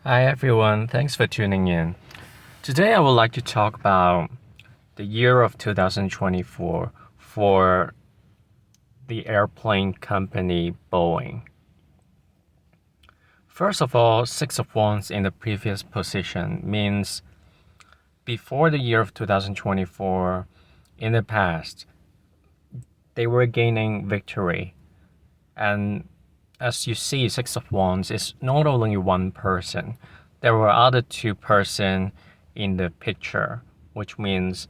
Hi everyone, thanks for tuning in. Today I would like to talk about the year of 2024 for the airplane company Boeing. First of all, Six of Wands in the previous position means before the year of 2024, in the past, they were gaining victory. And as you see, Six of Wands is not only one person. There were other two person in the picture, which means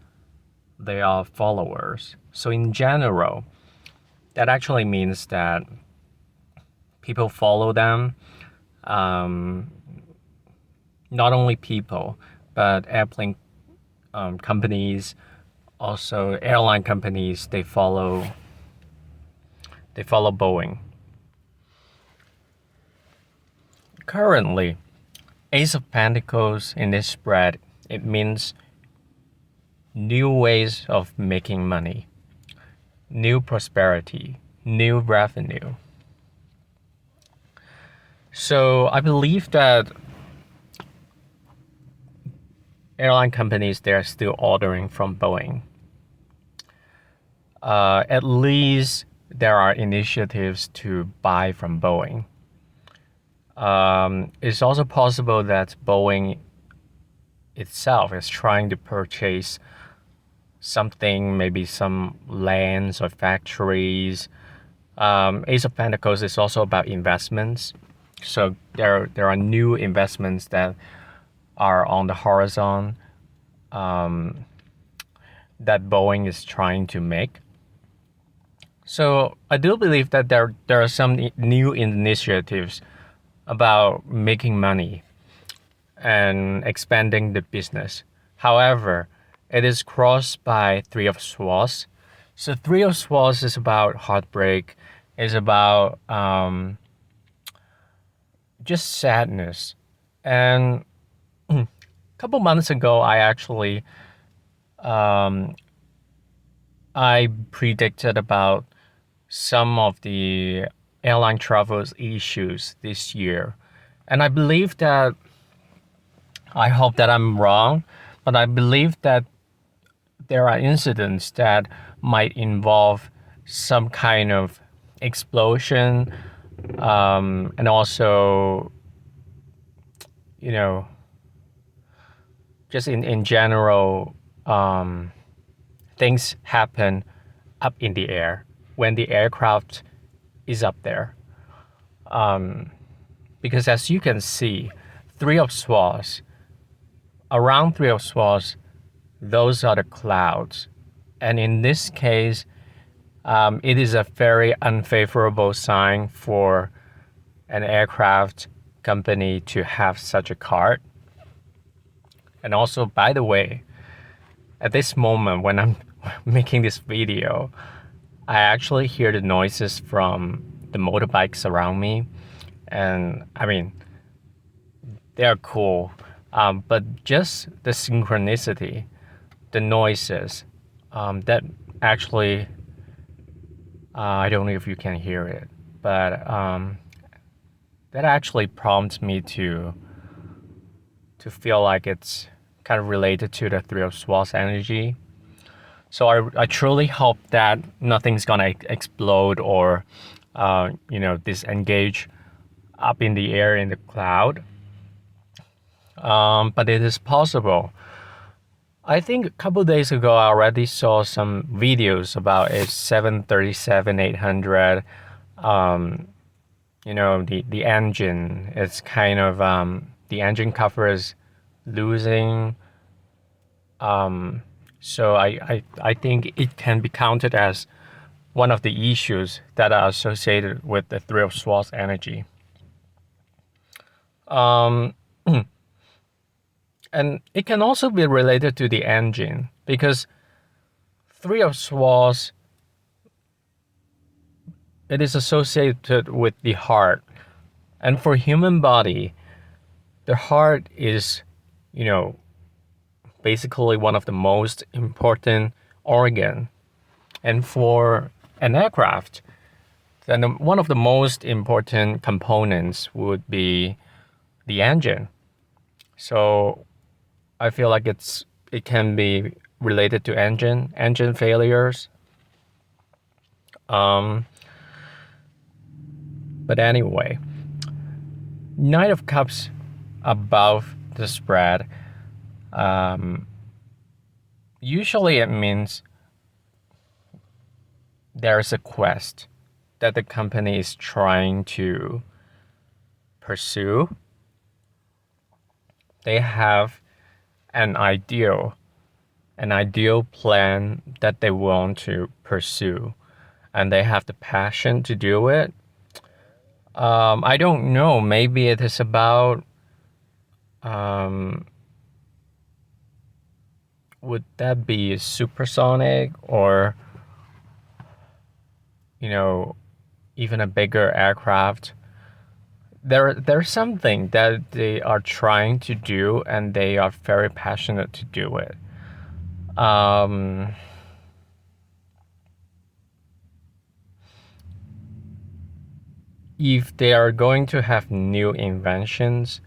they are followers. So in general, that actually means that people follow them. Um, Not only people, but airplane companies, also airline companies. They follow Boeing. Currently, Ace of Pentacles in this spread, it means new ways of making money, new prosperity, new revenue. So I believe that airline companies, they're still ordering from Boeing. At least there are initiatives to buy from Boeing. It's also possible that Boeing itself is trying to purchase something, maybe some lands or factories. Ace of Pentacles is also about investments. So there are new investments that are on the horizon that Boeing is trying to make. So I do believe that there are some new initiatives about making money and expanding the business. However, it is crossed by Three of Swords. So Three of Swords is about heartbreak, is about just sadness. And a couple months ago, I predicted about some of the airline travels issues this year. And I hope that I'm wrong, but I believe that there are incidents that might involve some kind of explosion, and also, you know, just in general, things happen up in the air when the aircraft is up there. Because as you can see, Three of Swords, around Three of Swords, those are the clouds. And in this case, it is a very unfavorable sign for an aircraft company to have such a card. And also, by the way, at this moment when I'm making this video, I actually hear the noises from the motorbikes around me. And I mean, they're cool, but just the synchronicity, the noises, that actually, I don't know if you can hear it, but that actually prompts me to feel like it's kind of related to the Three of Swords energy. So I truly hope that nothing's gonna explode or disengage up in the air in the cloud. But it is possible. I think a couple days ago I already saw some videos about a 737-800. The engine. It's kind of the engine cover is losing. So I think it can be counted as one of the issues that are associated with the Three of Swords energy. Um, and it can also be related to the engine because Three of Swords, it is associated with the heart. And for human body, the heart is, basically one of the most important organ. And for an aircraft, then one of the most important components would be the engine. So I feel like it can be related to engine failures. Um, but anyway, Knight of Cups above the spread. Um, Usually it means there's a quest that the company is trying to pursue. They have an ideal plan that they want to pursue, and they have the passion to do it. I don't know. Maybe it is about um, would that be supersonic or you know even a bigger aircraft? There's something that they are trying to do, and they are very passionate to do it. Um, if they are going to have new inventions,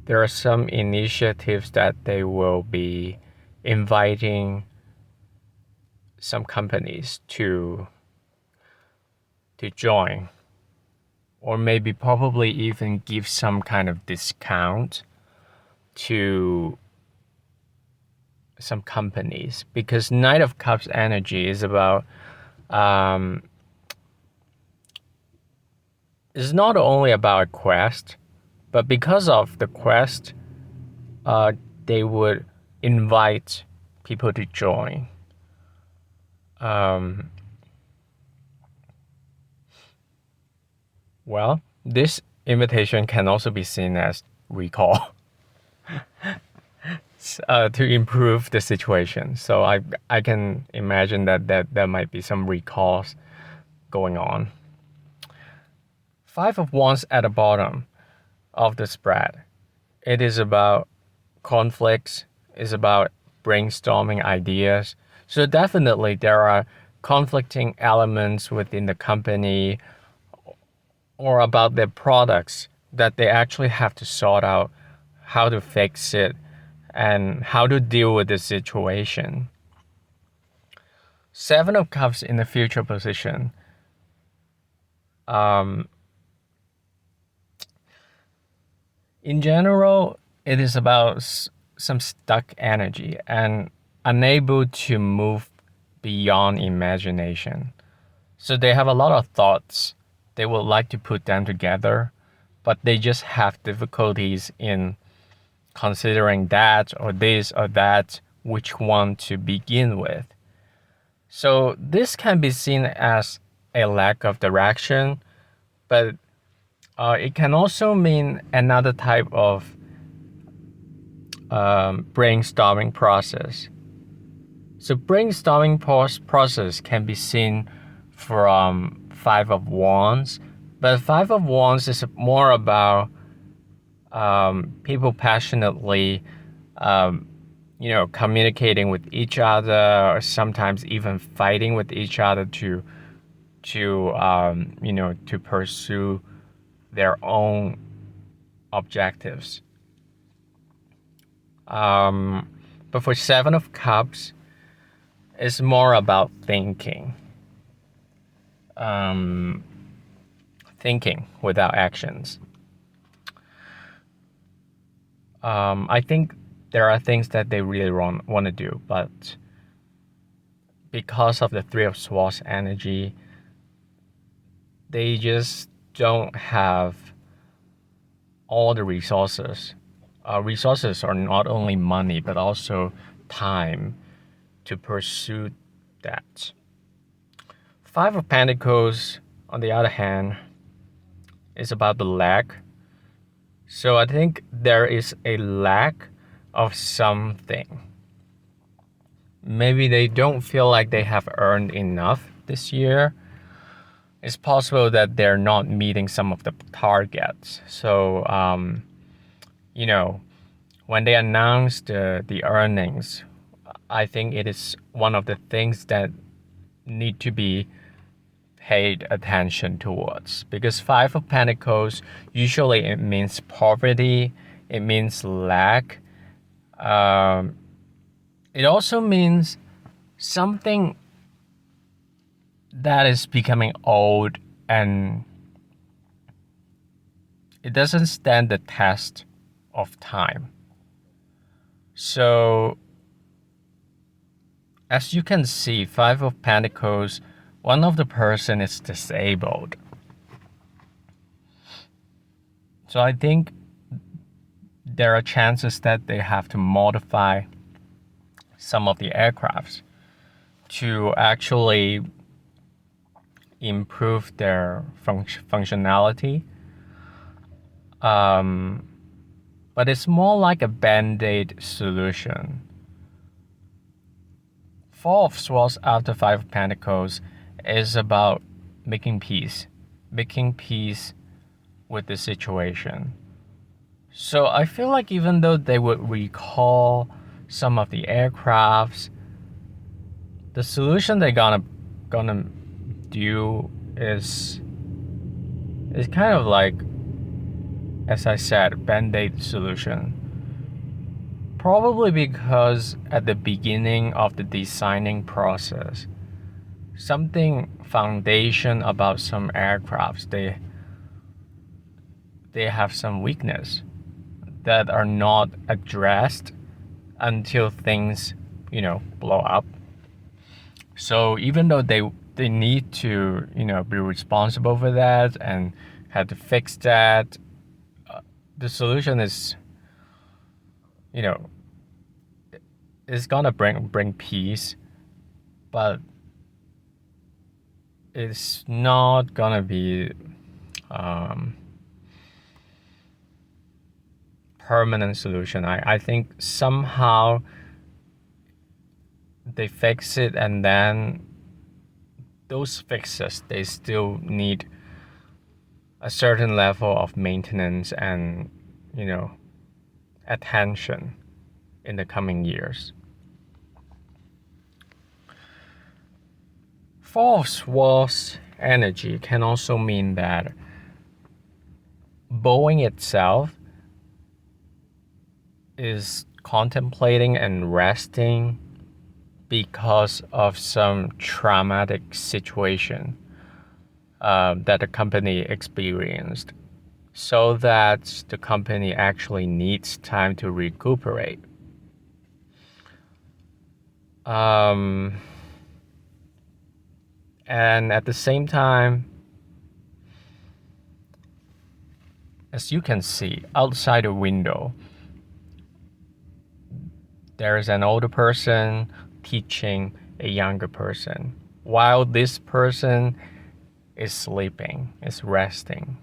there are some initiatives that they will be inviting some companies to join, or maybe probably even give some kind of discount to some companies, because Knight of Cups energy um, is not only about a quest, but because of the quest, uh, they would invite people to join. Um, well, this invitation can also be seen as recall to improve the situation. So I can imagine that there might be some recalls going on. Five of Wands at the bottom of the spread. It is about conflicts, is about brainstorming ideas. So definitely there are conflicting elements within the company or about their products that they actually have to sort out how to fix it and how to deal with the situation. Seven of Cups in the future position. Um, in general, it is about some stuck energy and unable to move beyond imagination. So they have a lot of thoughts. They would like to put them together, but they just have difficulties in considering that or this or that, which one to begin with. So this can be seen as a lack of direction, but it can also mean another type of brainstorming process. So brainstorming process can be seen from Five of Wands, but Five of Wands is more about people passionately, um, communicating with each other, or sometimes even fighting with each other to pursue their own objectives. But for Seven of Cups, it's more about thinking without actions. I think there are things that they really want to do, but because of the Three of Swords energy, they just don't have all the resources. Resources are not only money, but also time to pursue that. Five of Pentacles, on the other hand, is about the lack. So I think there is a lack of something. Maybe they don't feel like they have earned enough this year. It's possible that they're not meeting some of the targets. So, when they announce the earnings, I think it is one of the things that need to be paid attention towards, because Five of Pentacles usually it means poverty, it means lack. It also means something that is becoming old and it doesn't stand the test of time. So as you can see, Five of Pentacles, one of the person is disabled. So I think there are chances that they have to modify some of the aircrafts to actually improve their functionality. But it's more like a band-aid solution. Four of Swords after Five of Pentacles is about making peace with the situation. So I feel like even though they would recall some of the aircrafts, the solution they're gonna do is kind of like, as I said, band-aid solution. Probably because at the beginning of the designing process, something foundation about some aircrafts, they have some weakness that are not addressed until things, blow up. So even though they need to, be responsible for that and had to fix that, the solution is, it's gonna bring peace, but it's not gonna be permanent solution. I think somehow they fix it, and then those fixes, they still need a certain level of maintenance and, attention in the coming years. Four of Swords energy can also mean that Boeing itself is contemplating and resting because of some traumatic situation that the company experienced, so that the company actually needs time to recuperate. And at the same time, as you can see outside the window, there is an older person teaching a younger person, while this person is sleeping, is resting.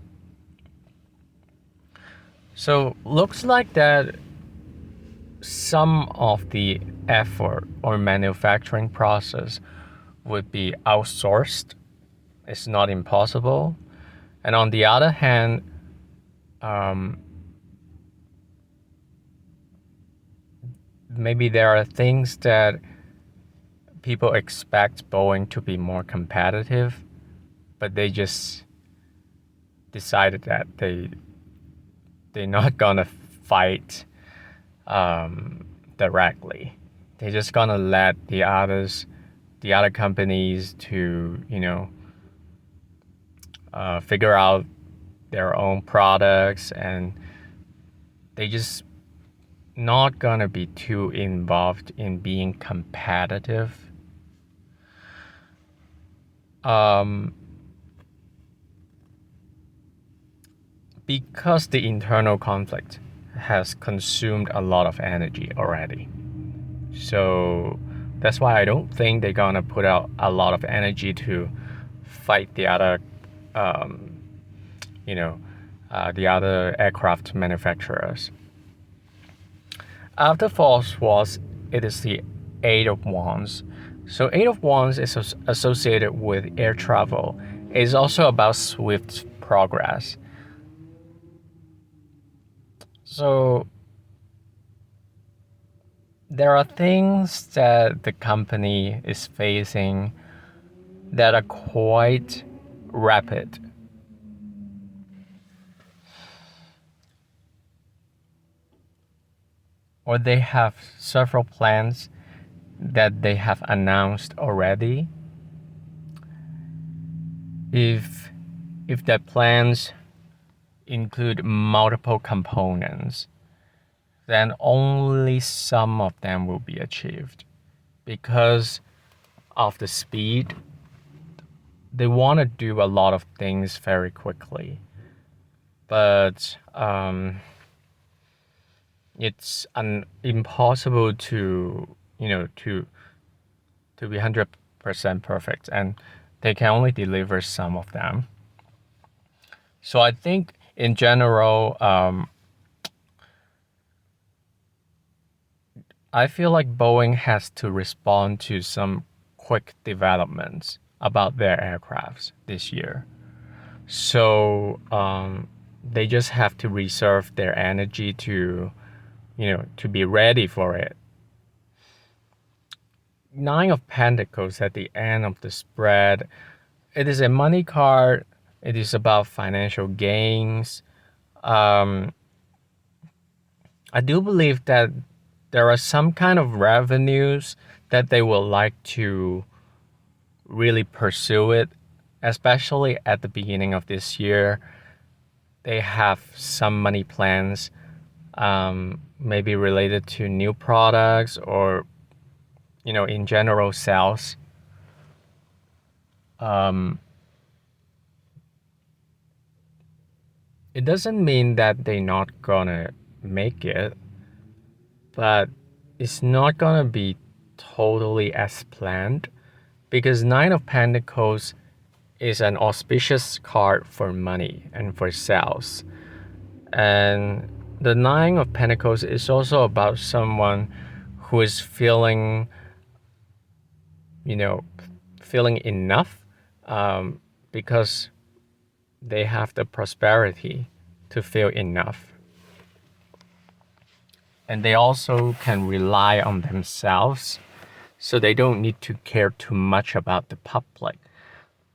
So looks like that some of the effort or manufacturing process would be outsourced. It's not impossible. And on the other hand, maybe there are things that people expect Boeing to be more competitive, but they just decided that they're not gonna fight directly. They're just gonna let the other companies to figure out their own products, and they just not gonna be too involved in being competitive. Because the internal conflict has consumed a lot of energy already. So that's why I don't think they're gonna put out a lot of energy to fight the other, the other aircraft manufacturers. After Four of Swords, it is the Eight of Wands. So Eight of Wands is associated with air travel. It's also about swift progress. So there are things that the company is facing that are quite rapid. Or they have several plans that they have announced already. If their plans include multiple components, then only some of them will be achieved. Because of the speed, they want to do a lot of things very quickly. But it's impossible to, to be 100% perfect, and they can only deliver some of them. So I think in general, I feel like Boeing has to respond to some quick developments about their aircrafts this year. So they just have to reserve their energy to, to be ready for it. Nine of Pentacles at the end of the spread. It is a money card. It is about financial gains. I do believe that there are some kind of revenues that they would like to really pursue it, especially at the beginning of this year. They have some money plans, maybe related to new products or, in general sales. It doesn't mean that they're not gonna make it, but it's not gonna be totally as planned, because Nine of Pentacles is an auspicious card for money and for sales. And the Nine of Pentacles is also about someone who is feeling, feeling enough, because they have the prosperity to feel enough. And they also can rely on themselves, so they don't need to care too much about the public.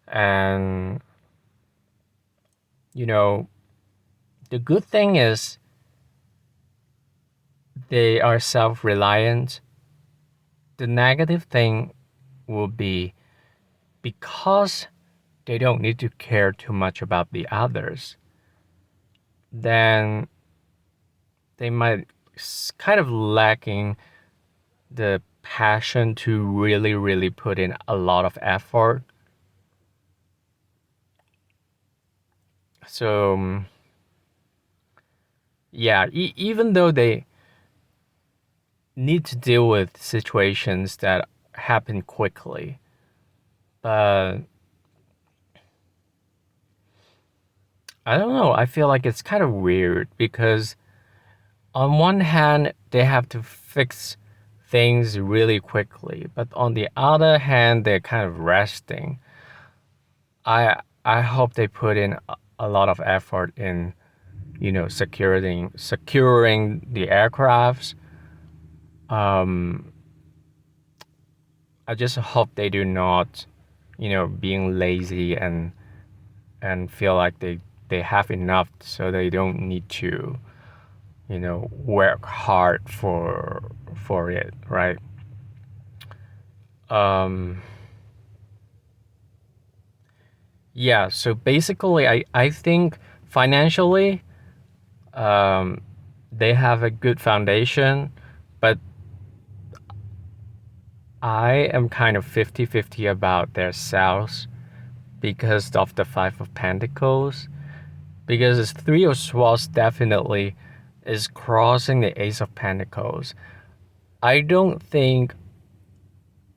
And, the good thing is they are self-reliant. The negative thing will be because they don't need to care too much about the others, then they might kind of lacking the passion to really, really put in a lot of effort. So, yeah, even though they need to deal with situations that happen quickly, but I don't know, I feel like it's kind of weird because on one hand, they have to fix things really quickly, but on the other hand, they're kind of resting. I hope they put in a lot of effort in, securing the aircrafts. I just hope they do not, being lazy and feel like they have enough, so they don't need to, work hard for it, right? Yeah, so basically I think financially they have a good foundation, but I am kind of 50-50 about their sales because of the Five of Pentacles. Because this Three of Swords definitely is crossing the Ace of Pentacles. I don't think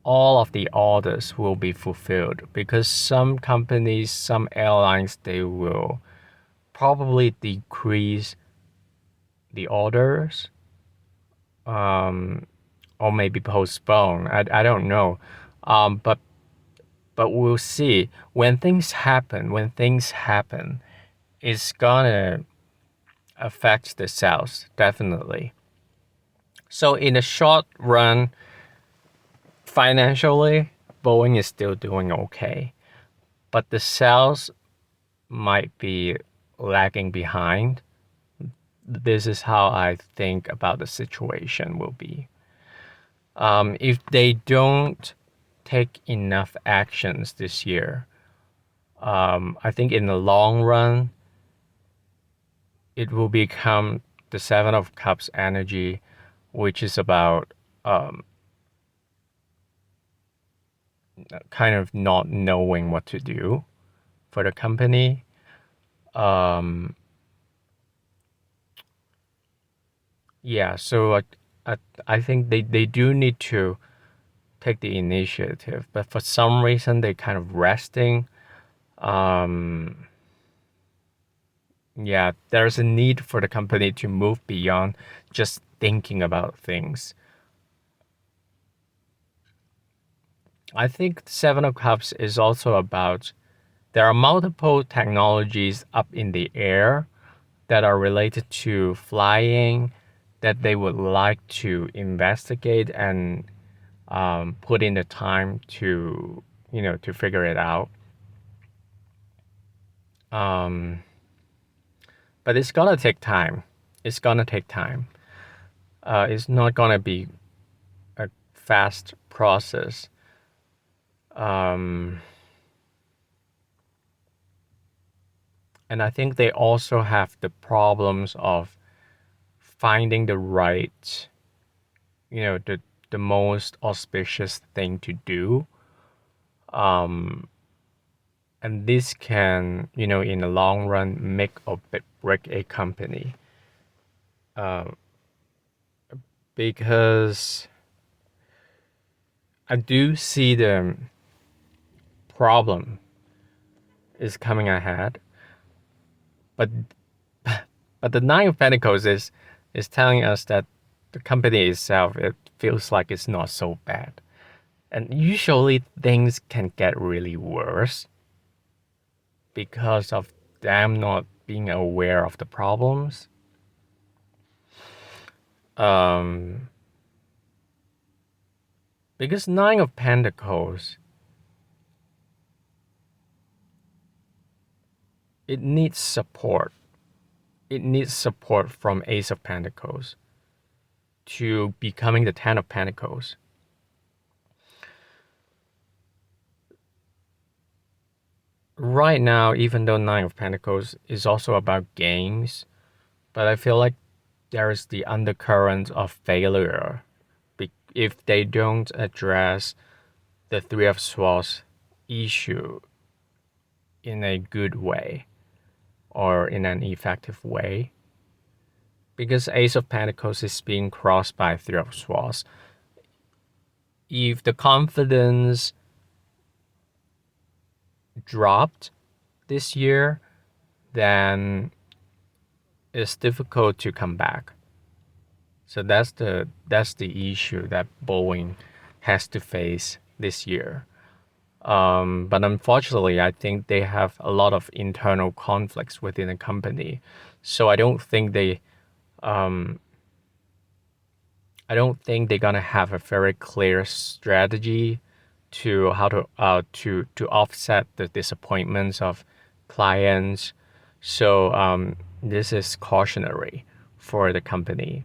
all of the orders will be fulfilled because some companies, some airlines, they will probably decrease the orders, or maybe postpone. I don't know, but we'll see. When things happen, it's gonna affect the sales definitely. So in the short run, financially, Boeing is still doing okay, but the sales might be lagging behind. This is how I think about the situation will be. If they don't take enough actions this year, I think in the long run, it will become the Seven of Cups energy, which is about kind of not knowing what to do for the company. Yeah, so I think they do need to take the initiative, but for some reason they kind of resting. Yeah, there's a need for the company to move beyond just thinking about things. I think Seven of Cups is also about there are multiple technologies up in the air that are related to flying that they would like to investigate and put in the time to to figure it out. Um, but it's gonna take time. It's gonna take time. It's not gonna be a fast process. Um, and I think they also have the problems of finding the right, the most auspicious thing to do. And this can, in the long run, make or break a company. Because I do see the problem is coming ahead, but but the Nine of Pentacles is telling us that the company itself, it feels like it's not so bad, and usually things can get really worse because of them not being aware of the problems. Um, because Nine of Pentacles, it needs support. It needs support from Ace of Pentacles to becoming the Ten of Pentacles. Right now, even though Nine of Pentacles is also about games, but I feel like there is the undercurrent of failure if they don't address the Three of Swords issue in a good way or in an effective way. Because Ace of Pentacles is being crossed by Three of Swords. If the confidence dropped this year, then it's difficult to come back. So that's the issue that Boeing has to face this year. But unfortunately, I think they have a lot of internal conflicts within the company. So I don't think they're gonna have a very clear strategy to how to offset the disappointments of clients. So this is cautionary for the company.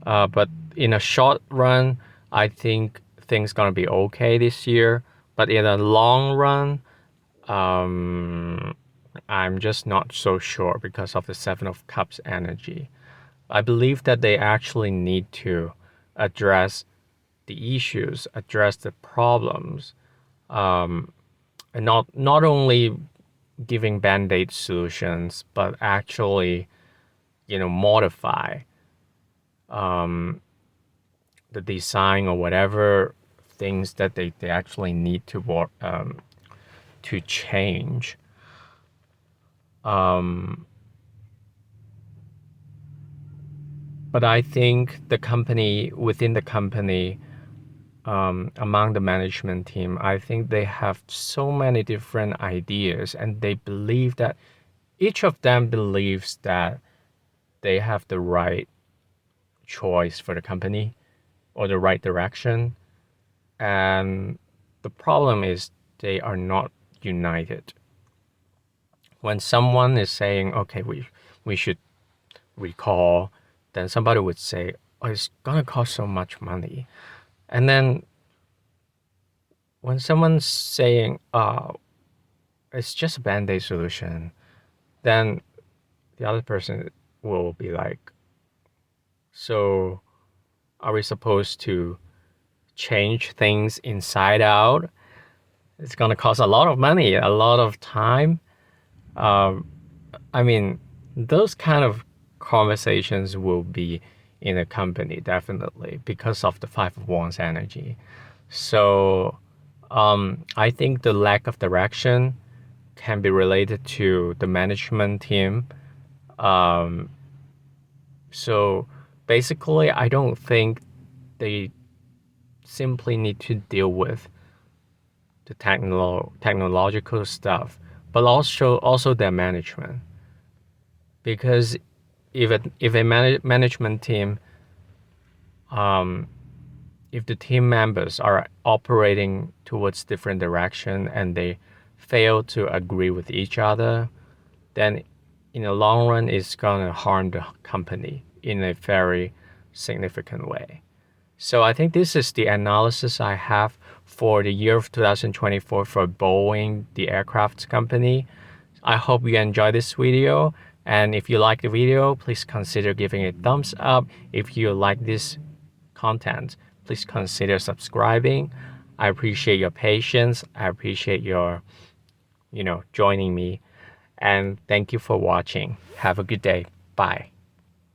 But in a short run, I think things gonna be okay this year. But in a long run, I'm just not so sure because of the Seven of Cups energy. I believe that they actually need to address the issues, address the problems, and not only giving band-aid solutions, but actually, modify the design or whatever things that they actually need to work to change. But I think within the company, among the management team, I think they have so many different ideas, and they believe that each of them believes that they have the right choice for the company or the right direction. And the problem is they are not united. when someone is saying, okay, we should recall, then somebody would say, oh, it's gonna cost so much money. And then when someone's saying, it's just a band-aid solution, then the other person will be like, so are we supposed to change things inside out? It's gonna cost a lot of money, a lot of time. Um, I mean, those kind of conversations will be in a company definitely because of the Five of Wands energy. So I think the lack of direction can be related to the management team. Um, so basically, I don't think they simply need to deal with the technological stuff, but also their management. Because if a management team, um, if the team members are operating towards different direction and they fail to agree with each other, then in the long run, it's gonna harm the company in a very significant way. So I think this is the analysis I have for the year of 2024 for Boeing, the aircraft company. I hope you enjoy this video. And if you like the video, please consider giving a thumbs up. If you like this content, please consider subscribing. I appreciate your patience. I appreciate your, joining me. And thank you for watching. Have a good day. Bye.